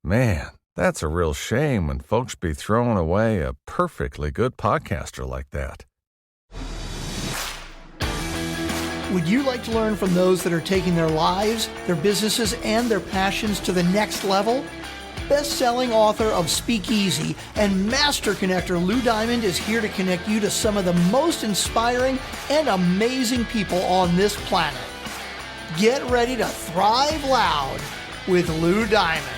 Man, that's a real shame when folks be throwing away a perfectly good podcaster like that. Would you like to learn from those that are taking their lives, their businesses, and their passions to the next level? Best-selling author of Speakeasy and master connector Lou Diamond is here to connect you to some of the most inspiring and amazing people on this planet. Get ready to thrive loud with Lou Diamond.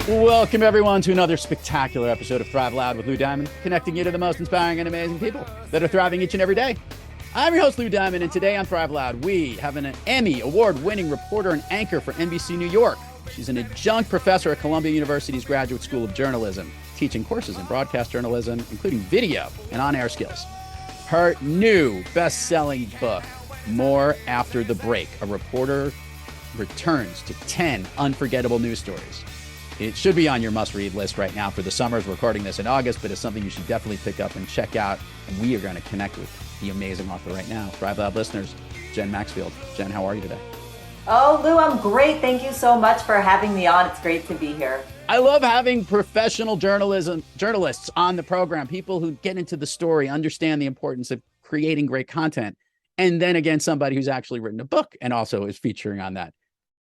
Welcome, everyone, to another spectacular episode of Thrive Loud with Lou Diamond, connecting you to the most inspiring and amazing people that are thriving each and every day. I'm your host, Lou Diamond, and today on Thrive Loud, we have an Emmy award-winning reporter and anchor for NBC New York. She's an adjunct professor at Columbia University's Graduate School of Journalism, teaching courses in broadcast journalism, including video and on-air skills. Her new best-selling book, More After the Break, a reporter returns to 10 unforgettable news stories. It should be on your must-read list right now for the summer. We're recording this in August, but it's something you should definitely pick up and check out. And we are going to connect with the amazing author right now. Thrive Loud listeners, Jen Maxfield. Jen, how are you today? Oh, Lou, I'm great. Thank you so much for having me on. It's great to be here. I love having professional journalists on the program, people who get into the story, understand the importance of creating great content, and then again, somebody who's actually written a book and also is featuring on that.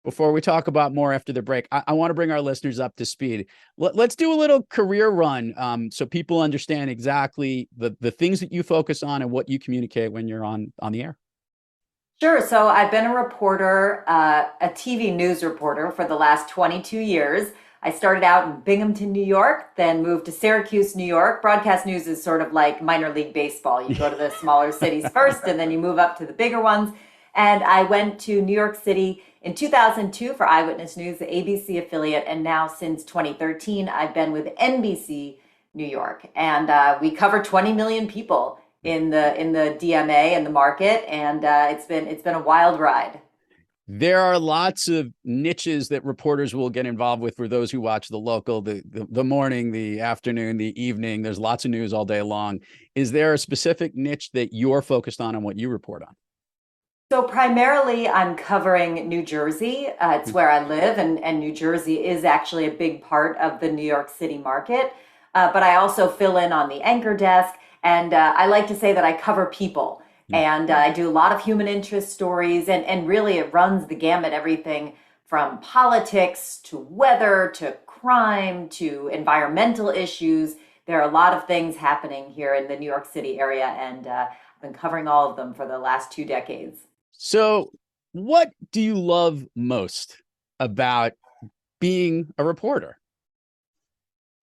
Before we talk about More After the Break, I want to bring our listeners up to speed. Let's do a little career run so people understand exactly the things that you focus on and what you communicate when you're on the air. Sure. So I've been a reporter, a TV news reporter for the last 22 years. I started out in Binghamton, New York, then moved to Syracuse, New York. Broadcast news is sort of like minor league baseball. You go to the smaller cities first, and then you move up to the bigger ones. And I went to New York City in 2002 for Eyewitness News, the ABC affiliate. And now since 2013, I've been with NBC New York. And we cover 20 million people in the DMA and the market. And it's been a wild ride. There are lots of niches that reporters will get involved with for those who watch the local, the morning, the afternoon, the evening. There's lots of news all day long. Is there a specific niche that you're focused on and what you report on? So primarily I'm covering New Jersey. It's where I live, and New Jersey is actually a big part of the New York City market. But I also fill in on the anchor desk, and I like to say that I cover people. And I do a lot of human interest stories, and really it runs the gamut, everything from politics to weather to crime to environmental issues. There are a lot of things happening here in the New York City area, and I've been covering all of them for the last 2 decades. So what do you love most about being a reporter?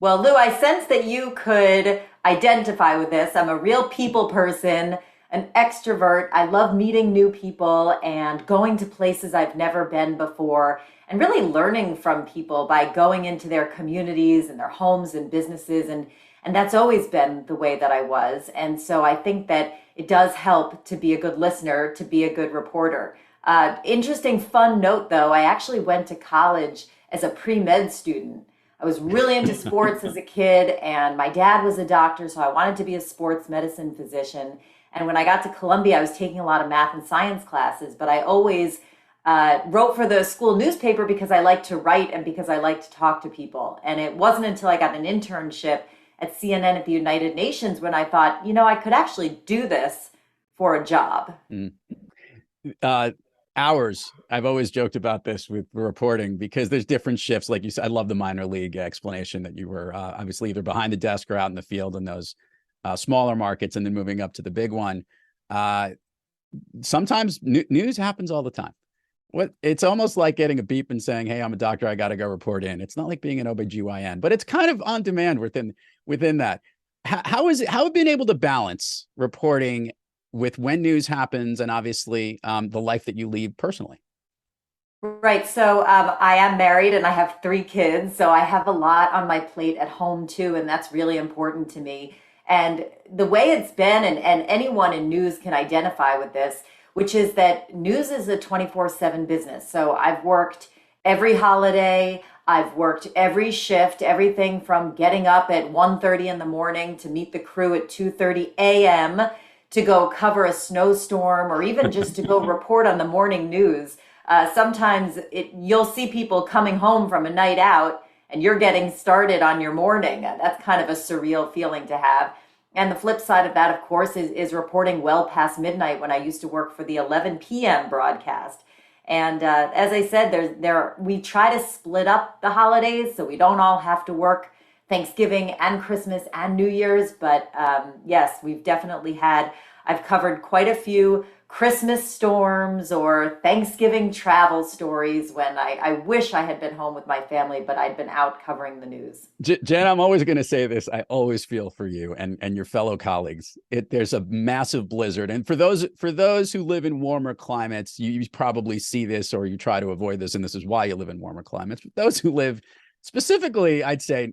Well, Lou, I sense that you could identify with this. I'm a real people person, an extrovert. I love meeting new people and going to places I've never been before and really learning from people by going into their communities and their homes and businesses. And that's always been the way that I was. And so I think that it does help to be a good listener, to be a good reporter. Interesting, fun note, though, I actually went to college as a pre-med student. I was really into sports as a kid, and my dad was a doctor, so I wanted to be a sports medicine physician. And when I got to Columbia, I was taking a lot of math and science classes, but I always wrote for the school newspaper because I liked to write and because I liked to talk to people. And it wasn't until I got an internship at CNN at the United Nations when I thought, I could actually do this for a job. Hours. I've always joked about this with reporting because there's different shifts. Like you said, I love the minor league explanation that you were obviously either behind the desk or out in the field in those smaller markets and then moving up to the big one. Sometimes news happens all the time. It's almost like getting a beep and saying, hey, I'm a doctor, I got to go report in. It's not like being an OBGYN, but it's kind of on demand within that. How have you been able to balance reporting with when news happens and obviously the life that you lead personally? Right. So I am married and I have 3 kids. So I have a lot on my plate at home too. And that's really important to me. And the way it's been, and anyone in news can identify with this, which is that news is a 24/7 business. So I've worked every holiday, I've worked every shift, everything from getting up at 1:30 in the morning to meet the crew at 2:30 a.m. to go cover a snowstorm, or even just to go report on the morning news. Sometimes you'll see people coming home from a night out and you're getting started on your morning. That's kind of a surreal feeling to have. And the flip side of that, of course, is reporting well past midnight when I used to work for the 11 p.m. broadcast. And as I said, we try to split up the holidays so we don't all have to work Thanksgiving and Christmas and New Year's. But yes, I've covered quite a few Christmas storms or Thanksgiving travel stories when I wish I had been home with my family, but I'd been out covering the news. Jen, I'm always going to say this. I always feel for you and your fellow colleagues. There's a massive blizzard. And for those who live in warmer climates, you probably see this or you try to avoid this. And this is why you live in warmer climates. But those who live specifically, I'd say,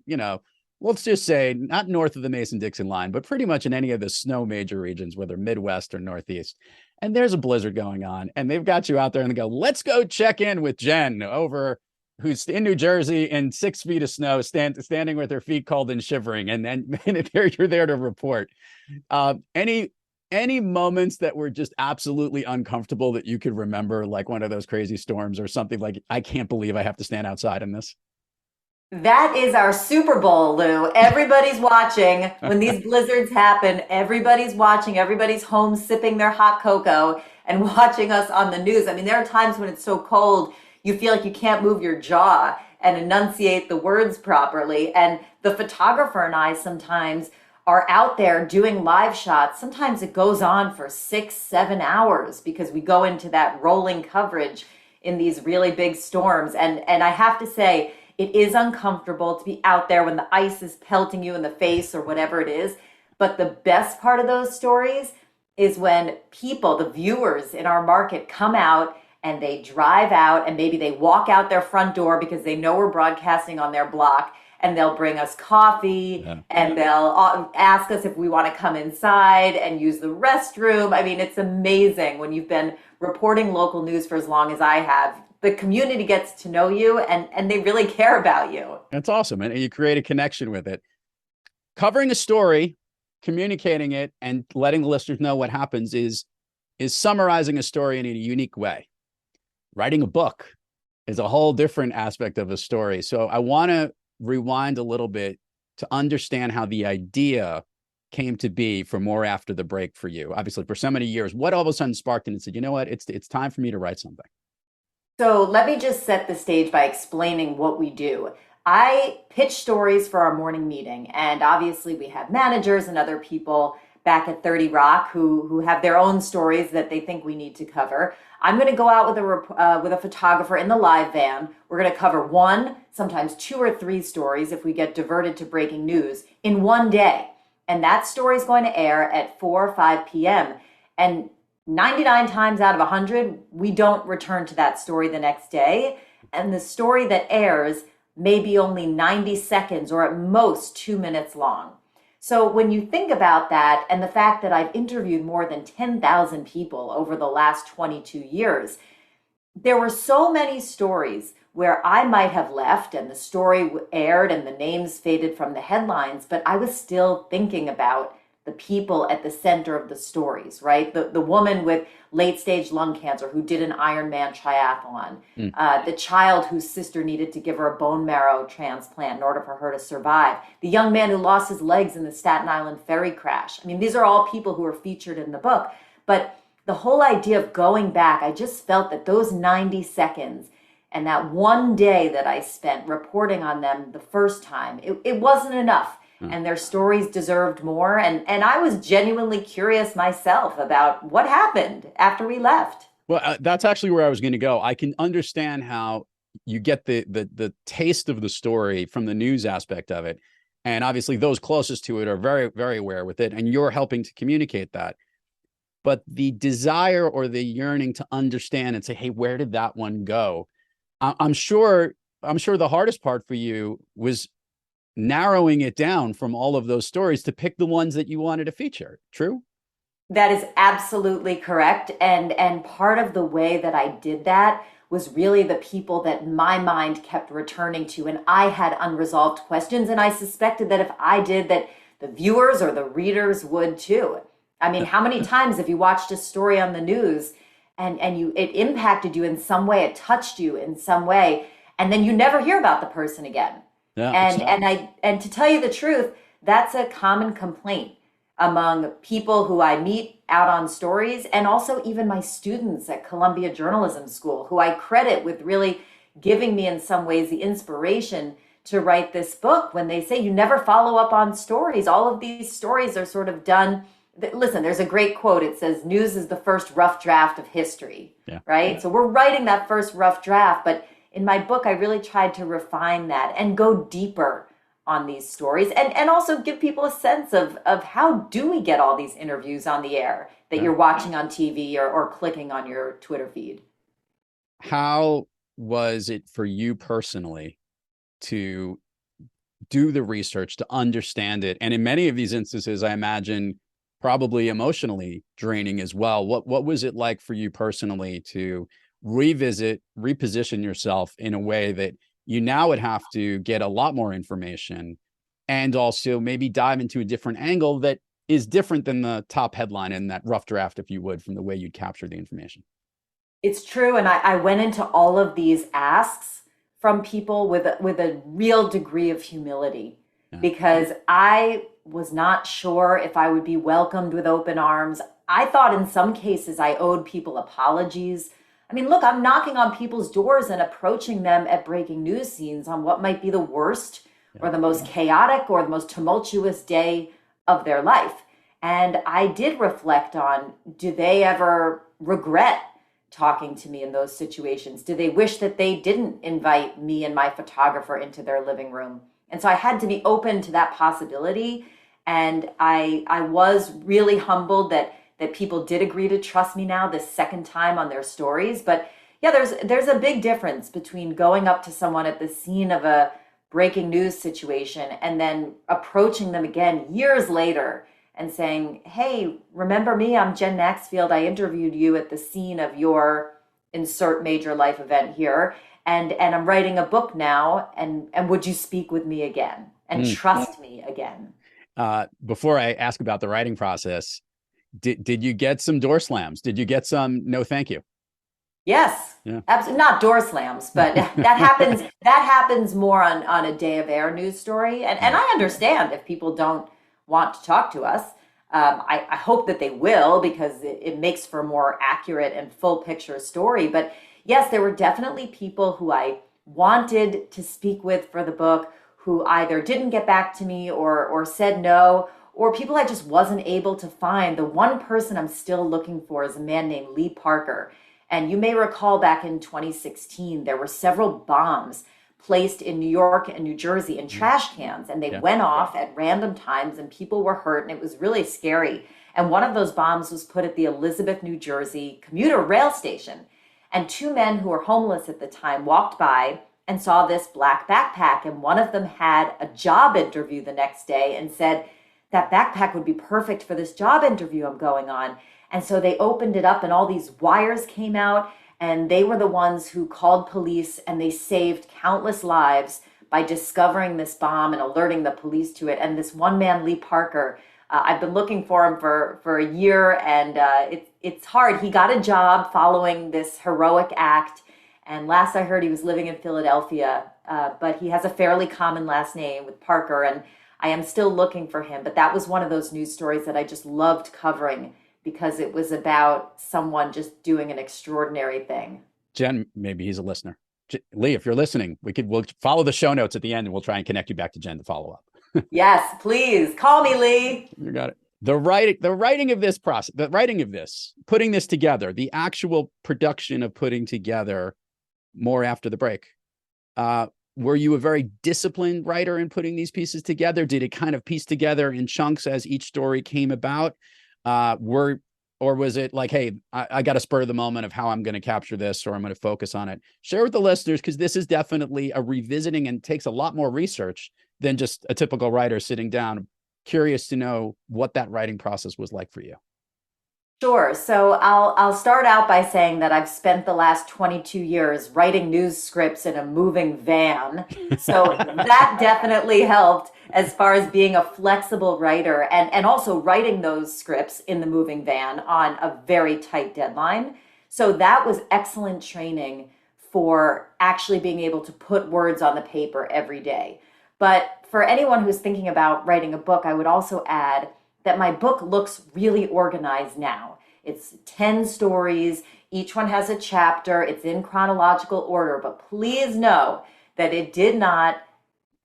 let's just say not north of the Mason-Dixon line, but pretty much in any of the snow major regions, whether Midwest or Northeast. And there's a blizzard going on and they've got you out there and they go, let's go check in with Jen who's in New Jersey in 6 feet of snow, standing with her feet cold and shivering. And then you're there to report. Any moments that were just absolutely uncomfortable that you could remember, like one of those crazy storms or something like, I can't believe I have to stand outside in this? That is our Super Bowl, Lou. Everybody's watching when these blizzards happen. Everybody's watching. Everybody's home sipping their hot cocoa and watching us on the news. I mean, there are times when it's so cold, you feel like you can't move your jaw and enunciate the words properly. And the photographer and I sometimes are out there doing live shots. Sometimes it goes on for 6-7 hours because we go into that rolling coverage in these really big storms. And I have to say, it is uncomfortable to be out there when the ice is pelting you in the face or whatever it is. But the best part of those stories is when people, the viewers in our market, come out and they drive out and maybe they walk out their front door because they know we're broadcasting on their block, and they'll bring us coffee and they'll ask us if we want to come inside and use the restroom. I mean, it's amazing when you've been reporting local news for as long as I have. The community gets to know you and they really care about you. That's awesome. And you create a connection with it. Covering a story, communicating it, and letting the listeners know what happens is summarizing a story in a unique way. Writing a book is a whole different aspect of a story. So I want to rewind a little bit to understand how the idea came to be for More After the Break for you. Obviously, for so many years, what all of a sudden sparked it and said, you know what, it's time for me to write something. So let me just set the stage by explaining what we do. I pitch stories for our morning meeting, and obviously we have managers and other people back at 30 Rock who have their own stories that they think we need to cover. I'm going to go out with a photographer in the live van. We're going to cover one, sometimes 2 or 3 stories if we get diverted to breaking news in one day. And that story is going to air at 4 or 5 p.m. And 99 times out of 100, we don't return to that story the next day. And the story that airs may be only 90 seconds or at most 2 minutes long. So when you think about that and the fact that I've interviewed more than 10,000 people over the last 22 years, there were so many stories where I might have left and the story aired and the names faded from the headlines, but I was still thinking about the people at the center of the stories, right? The woman with late stage lung cancer who did an Ironman triathlon, the child whose sister needed to give her a bone marrow transplant in order for her to survive, the young man who lost his legs in the Staten Island ferry crash. I mean, these are all people who are featured in the book, but the whole idea of going back, I just felt that those 90 seconds and that one day that I spent reporting on them the first time, it wasn't enough. And their stories deserved more. And I was genuinely curious myself about what happened after we left. Well, that's actually where I was going to go. I can understand how you get the taste of the story from the news aspect of it. And obviously those closest to it are very, very aware with it. And you're helping to communicate that. But the desire or the yearning to understand and say, hey, where did that one go? I'm sure the hardest part for you was narrowing it down from all of those stories to pick the ones that you wanted to feature. True? That is absolutely correct. And part of the way that I did that was really the people that my mind kept returning to, and I had unresolved questions, and I suspected that if I did, that the viewers or the readers would too. I mean, how many times have you watched a story on the news and it impacted you in some way, it touched you in some way, and then you never hear about the person again? Yeah, And to tell you the truth, that's a common complaint among people who I meet out on stories, and also even my students at Columbia Journalism School, who I credit with really giving me in some ways the inspiration to write this book, when they say you never follow up on stories. All of these stories are sort of done. Listen, there's a great quote. It says, news is the first rough draft of history, right? So we're writing that first rough draft, but in my book, I really tried to refine that and go deeper on these stories, and also give people a sense of how do we get all these interviews on the air that you're watching on TV or clicking on your Twitter feed. How was it for you personally to do the research, to understand it? And in many of these instances, I imagine probably emotionally draining as well. What was it like for you personally to revisit, reposition yourself in a way that you now would have to get a lot more information, and also maybe dive into a different angle that is different than the top headline and that rough draft, if you would, from the way you'd capture the information? It's true. And I went into all of these asks from people with a real degree of humility, because I was not sure if I would be welcomed with open arms. I thought in some cases I owed people apologies. I mean, look, I'm knocking on people's doors and approaching them at breaking news scenes on what might be the worst or the most chaotic or the most tumultuous day of their life. And I did reflect on, do they ever regret talking to me in those situations? Do they wish that they didn't invite me and my photographer into their living room? And so I had to be open to that possibility. And I was really humbled that people did agree to trust me now this second time on their stories. But yeah, there's a big difference between going up to someone at the scene of a breaking news situation and then approaching them again years later and saying, hey, remember me? I'm Jen Maxfield. I interviewed you at the scene of your insert major life event here. And I'm writing a book now. And would you speak with me again and trust me again? Before I ask about the writing process, did you get some door slams? Did you get some no thank you? Yes, absolutely. Not door slams, but that happens more on a day of air news story. And I understand if people don't want to talk to us. I hope that they will, because it makes for a more accurate and full picture story. But yes, there were definitely people who I wanted to speak with for the book who either didn't get back to me or said no, or people I just wasn't able to find. The one person I'm still looking for is a man named Lee Parker. And you may recall back in 2016, there were several bombs placed in New York and New Jersey in trash cans, and they went off at random times and people were hurt, and it was really scary. And one of those bombs was put at the Elizabeth, New Jersey commuter rail station. And two men who were homeless at the time walked by and saw this black backpack, and one of them had a job interview the next day and said, that backpack would be perfect for this job interview I'm going on. And so they opened it up and all these wires came out, and they were the ones who called police, and they saved countless lives by discovering this bomb and alerting the police to it. And this one man, Lee Parker, I've been looking for him for a year, and it's hard. He got a job following this heroic act. And last I heard, he was living in Philadelphia, but he has a fairly common last name with Parker, and I am still looking for him. But that was one of those news stories that I just loved covering, because it was about someone just doing an extraordinary thing. Jen, maybe he's a listener. Lee, if you're listening, we'll follow the show notes at the end, and we'll try and connect you back to Jen to follow up. Yes, please call me, Lee. You got it. The writing of this process, putting this together, the actual production of putting together more after the break. Were you a very disciplined writer in putting these pieces together? Did it kind of piece together in chunks as each story came about? Or was it like, hey, I got a spur of the moment of how I'm going to capture this, or I'm going to focus on it? Share with the listeners, because this is definitely a revisiting and takes a lot more research than just a typical writer sitting down. Curious to know what that writing process was like for you. Sure. So I'll start out by saying that I've spent the last 22 years writing news scripts in a moving van. So that definitely helped as far as being a flexible writer and also writing those scripts in the moving van on a very tight deadline. So that was excellent training for actually being able to put words on the paper every day. But for anyone who's thinking about writing a book, I would also add that my book looks really organized now. It's 10 stories. Each one has a chapter. It's in chronological order, but please know that it did not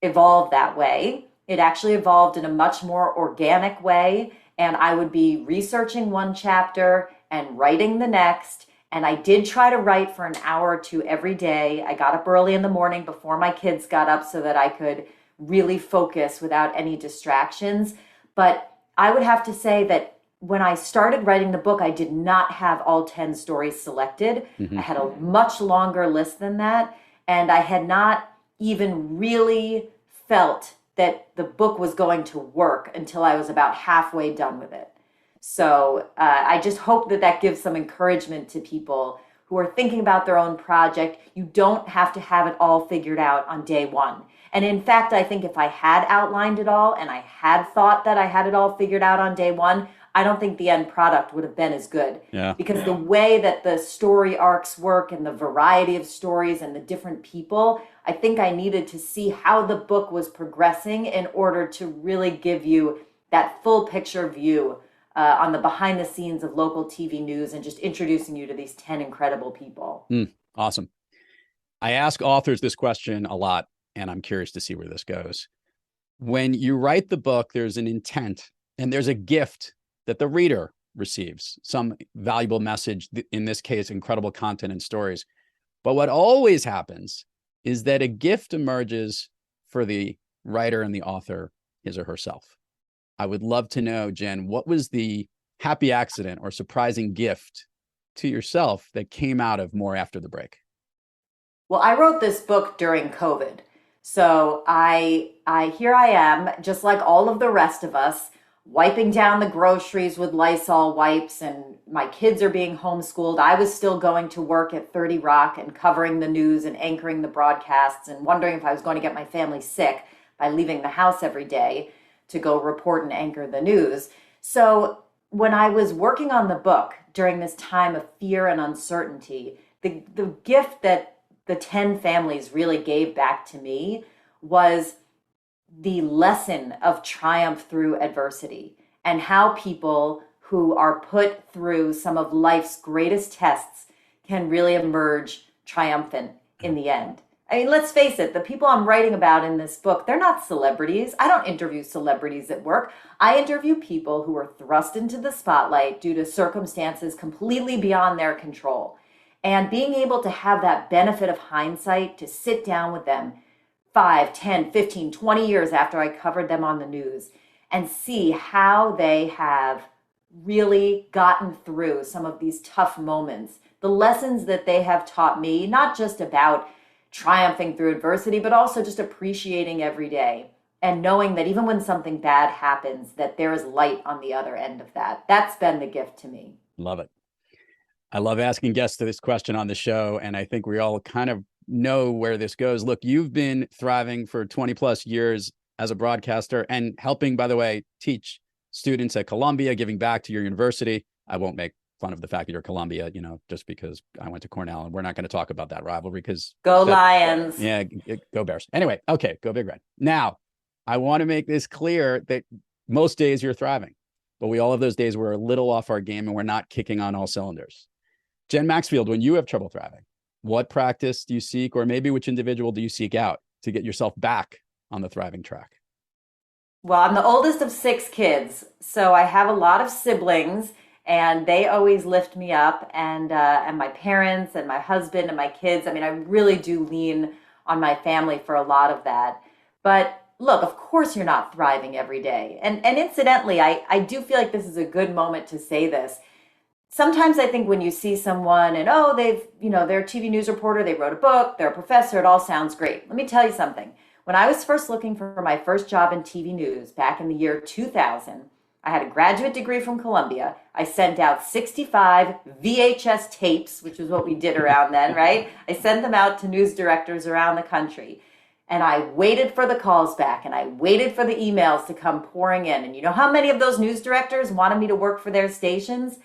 evolve that way. It actually evolved in a much more organic way. And I would be researching one chapter and writing the next. And I did try to write for an hour or two every day. I got up early in the morning before my kids got up so that I could really focus without any distractions. But I would have to say that when I started writing the book, I did not have all 10 stories selected. I had a much longer list than that. And I had not even really felt that the book was going to work until I was about halfway done with it. So I just hope that that gives some encouragement to people who are thinking about their own project. You don't have to have it all figured out on day one. And in fact, I think if I had outlined it all and I had thought that I had it all figured out on day one, I don't think the end product would have been as good. Yeah. Because the way that the story arcs work and the variety of stories and the different people, I think I needed to see how the book was progressing in order to really give you that full picture view on the behind the scenes of local TV news and just introducing you to these 10 incredible people. Awesome. I ask authors this question a lot, and I'm curious to see where this goes. When you write the book, there's an intent and there's a gift that the reader receives, some valuable message, in this case, incredible content and stories. But what always happens is that a gift emerges for the writer and the author, his or herself. I would love to know, Jen, what was the happy accident or surprising gift to yourself that came out of More After the Break? Well, I wrote this book during COVID. So I here I am, just like all of the rest of us, wiping down the groceries with Lysol wipes, and my kids are being homeschooled. I was still going to work at 30 Rock and covering the news and anchoring the broadcasts and wondering if I was going to get my family sick by leaving the house every day to go report and anchor the news. So when I was working on the book during this time of fear and uncertainty, the gift that the 10 families really gave back to me was the lesson of triumph through adversity and how people who are put through some of life's greatest tests can really emerge triumphant in the end. I mean, let's face it, the people I'm writing about in this book, they're not celebrities. I don't interview celebrities at work. I interview people who are thrust into the spotlight due to circumstances completely beyond their control. And being able to have that benefit of hindsight to sit down with them 5, 10, 15, 20 years after I covered them on the news and see how they have really gotten through some of these tough moments. The lessons that they have taught me, not just about triumphing through adversity, but also just appreciating every day and knowing that even when something bad happens, that there is light on the other end of that. That's been the gift to me. Love it. I love asking guests this question on the show, and I think we all kind of know where this goes. Look, you've been thriving for 20 plus years as a broadcaster and helping, by the way, teach students at Columbia, giving back to your university. I won't make fun of the fact that you're Columbia, just because I went to Cornell, and we're not going to talk about that rivalry because Lions. Yeah, go Bears. Anyway, okay, go Big Red. Now, I want to make this clear that most days you're thriving, but we all have those days where we're a little off our game and we're not kicking on all cylinders. Jen Maxfield, when you have trouble thriving, what practice do you seek, or maybe which individual do you seek out to get yourself back on the thriving track? Well, I'm the oldest of 6 kids, so I have a lot of siblings, and they always lift me up, and my parents and my husband and my kids. I mean, I really do lean on my family for a lot of that. But look, of course you're not thriving every day. And incidentally, I do feel like this is a good moment to say this. Sometimes I think when you see someone and, they're a TV news reporter, they wrote a book, they're a professor, it all sounds great. Let me tell you something. When I was first looking for my first job in TV news back in the year 2000, I had a graduate degree from Columbia. I sent out 65 VHS tapes, which is what we did around then, right? I sent them out to news directors around the country. And I waited for the calls back, and I waited for the emails to come pouring in. And you know how many of those news directors wanted me to work for their stations?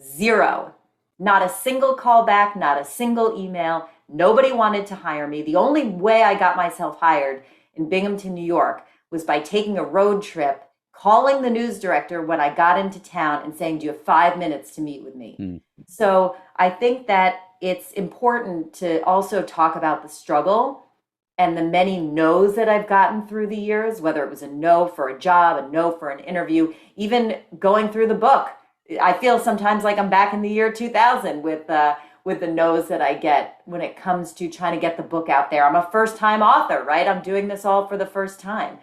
Zero. Not a single call back, not a single email. Nobody wanted to hire me. The only way I got myself hired in Binghamton, New York, was by taking a road trip, calling the news director when I got into town and saying, do you have 5 minutes to meet with me? So I think that it's important to also talk about the struggle and the many no's that I've gotten through the years, whether it was a no for a job, a no for an interview, even going through the book. I feel sometimes like I'm back in the year 2000 with the no's that I get when it comes to trying to get the book out there. I'm a first-time author, right? I'm doing this all for the first time.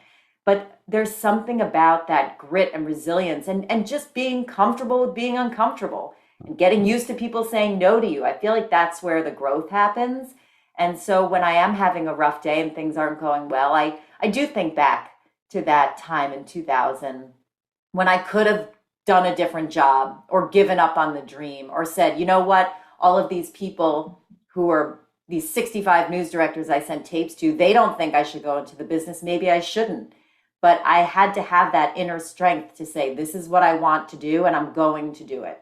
But there's something about that grit and resilience and just being comfortable with being uncomfortable and getting used to people saying no to you. I feel like that's where the growth happens. And so when I am having a rough day and things aren't going well, I do think back to that time in 2000 when I could have done a different job or given up on the dream or said, you know what, all of these people who are these 65 news directors I sent tapes to, they don't think I should go into the business. Maybe I shouldn't. But I had to have that inner strength to say, this is what I want to do, and I'm going to do it.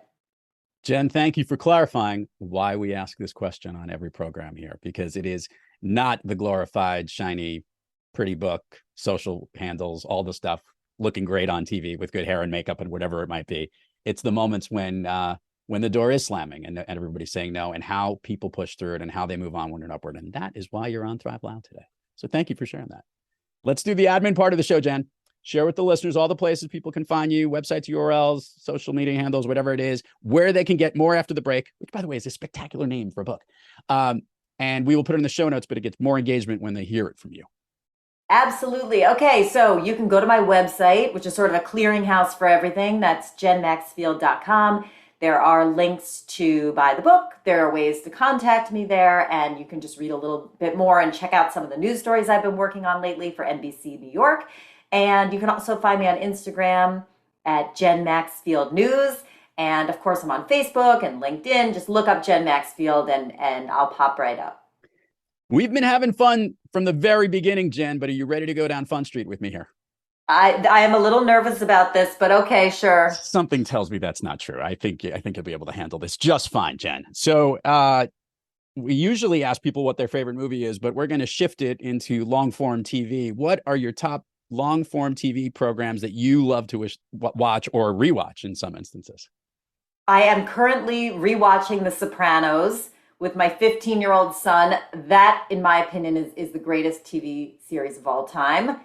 Jen, thank you for clarifying why we ask this question on every program here, because it is not the glorified, shiny, pretty book, social handles, all the stuff looking great on TV with good hair and makeup and whatever it might be. It's the moments when the door is slamming and everybody's saying no, and how people push through it and how they move onward and upward. And that is why you're on Thrive Loud today. So thank you for sharing that. Let's do the admin part of the show, Jen. Share with the listeners all the places people can find you, websites, URLs, social media handles, whatever it is, where they can get more after the break, which, by the way, is a spectacular name for a book. And we will put it in the show notes, but it gets more engagement when they hear it from you. Absolutely. Okay, so you can go to my website, which is sort of a clearinghouse for everything. That's jenmaxfield.com. There are links to buy the book. There are ways to contact me there, and you can just read a little bit more and check out some of the news stories I've been working on lately for NBC New York. And you can also find me on Instagram at Jen Maxfield News. And of course, I'm on Facebook and LinkedIn. Just look up Jen Maxfield and I'll pop right up. We've been having fun from the very beginning, Jen, but are you ready to go down Fun Street with me here? I am a little nervous about this, but okay, sure. Something tells me that's not true. I think you'll be able to handle this just fine, Jen. So we usually ask people what their favorite movie is, but we're going to shift it into long-form TV. What are your top long-form TV programs that you love to watch or rewatch in some instances? I am currently rewatching The Sopranos with my 15-year-old son. That, in my opinion, is the greatest TV series of all time.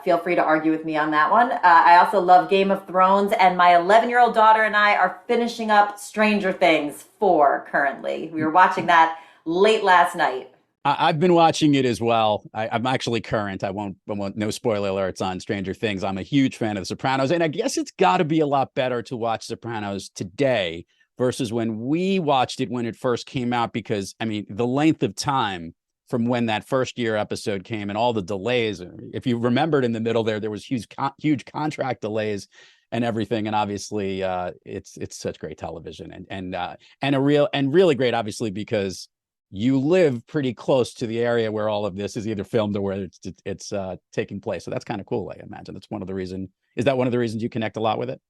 Feel free to argue with me on that one. I also love Game of Thrones, and my 11-year-old daughter and I are finishing up Stranger Things 4 currently. We were watching that late last night. I've been watching it as well. I'm actually current. I won't no spoiler alerts on Stranger Things. I'm a huge fan of The Sopranos, and I guess it's got to be a lot better to watch Sopranos today versus when we watched it when it first came out, because I mean, the length of time from when that first year episode came and all the delays. If you remembered in the middle there was huge contract delays and everything. And obviously it's such great television and really great, obviously, because you live pretty close to the area where all of this is either filmed or where it's taking place. So that's kind of cool. I imagine that's one of the reasons. Is that one of the reasons you connect a lot with it?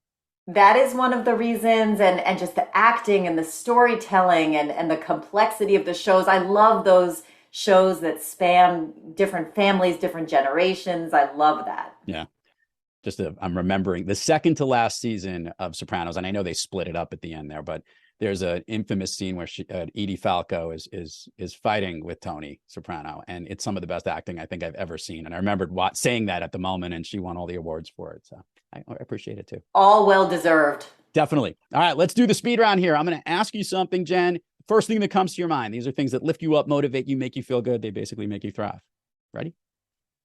That is one of the reasons, and just the acting and the storytelling and the complexity of the shows. I love those shows that span different families, different generations. I love that. Yeah. I'm remembering the second to last season of Sopranos, and I know they split it up at the end there, but there's an infamous scene where Edie Falco is fighting with Tony Soprano, and it's some of the best acting I think I've ever seen. And I remembered saying that at the moment, and she won all the awards for it. So I appreciate it too. All well deserved. Definitely. All right, let's do the speed round here. I'm going to ask you something, Jen. First thing that comes to your mind. These are things that lift you up, motivate you, make you feel good. They basically make you thrive. Ready?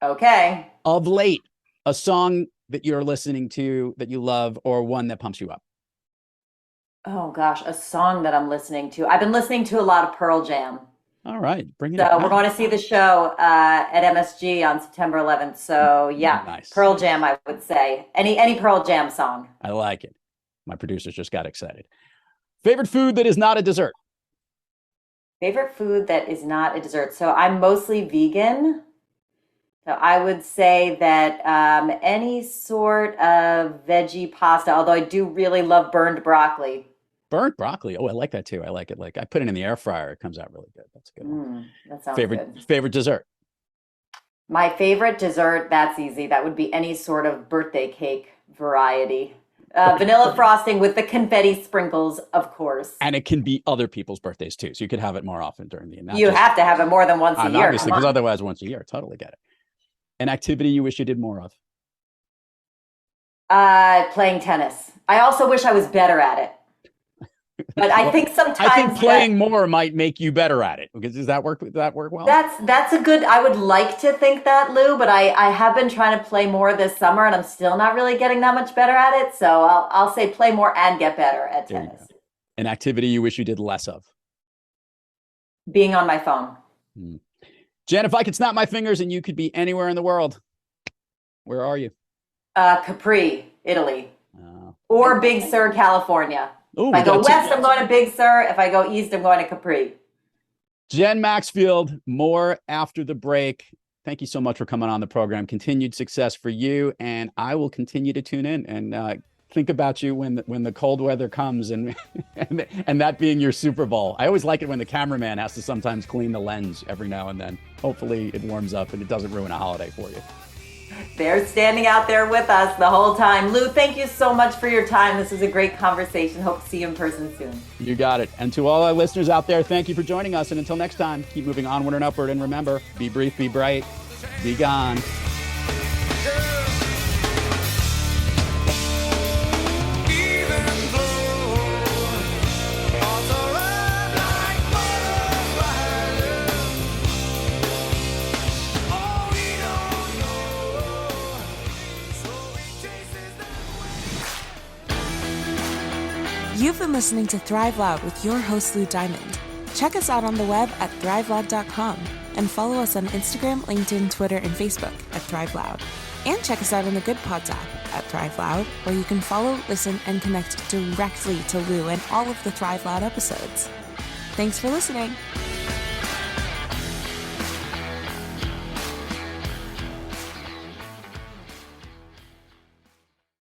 Okay. Of late, a song that you're listening to that you love, or one that pumps you up. Oh gosh, a song that I'm listening to. I've been listening to a lot of Pearl Jam. All right, bring it So up. we're going to see the show at MSG on September 11th. So yeah, Nice. Pearl Jam, I would say. Any Pearl Jam song. I like it. My producers just got excited. Favorite food that is not a dessert? Favorite food that is not a dessert. So I'm mostly vegan. So I would say that any sort of veggie pasta, although I do really love burned broccoli. Burnt broccoli. Oh, I like that too. I like it. Like I put it in the air fryer. It comes out really good. That's a good one. That sounds Favorite good. favorite dessert? My favorite dessert, that's easy. That would be any sort of birthday cake variety. Vanilla frosting with the confetti sprinkles, of course. And it can be other people's birthdays too. So you could have it more often during the year. You have to have it more than once a year. Obviously, because otherwise once a year. Totally get it. An activity you wish you did more of? Playing tennis. I also wish I was better at it. But I think sometimes I think playing more might make you better at it. Because does that work well? That's a good. I would like to think that, Lou, but I have been trying to play more this summer, and I'm still not really getting that much better at it. So I'll say play more and get better at tennis. An activity you wish you did less of? Being on my phone. Jen, if I could snap my fingers and you could be anywhere in the world, where are you? Capri, Italy, or Big Sur, California. Ooh, if I go west, I'm going to Big Sur. If I go east, I'm going to Capri. Jen Maxfield, more after the break. Thank you so much for coming on the program. Continued success for you, and I will continue to tune in and think about you when the cold weather comes and that being your Super Bowl. I always like it when the cameraman has to sometimes clean the lens every now and then. Hopefully it warms up and it doesn't ruin a holiday for you. They're standing out there with us the whole time. Lou, thank you so much for your time. This was a great conversation. Hope to see you in person soon. You got it. And to all our listeners out there, thank you for joining us. And until next time, keep moving onward and upward. And remember, be brief, be bright, be gone. You've been listening to Thrive Loud with your host, Lou Diamond. Check us out on the web at thriveloud.com and follow us on Instagram, LinkedIn, Twitter, and Facebook at Thrive Loud. And check us out on the Good Pods app at Thrive Loud, where you can follow, listen, and connect directly to Lou and all of the Thrive Loud episodes. Thanks for listening.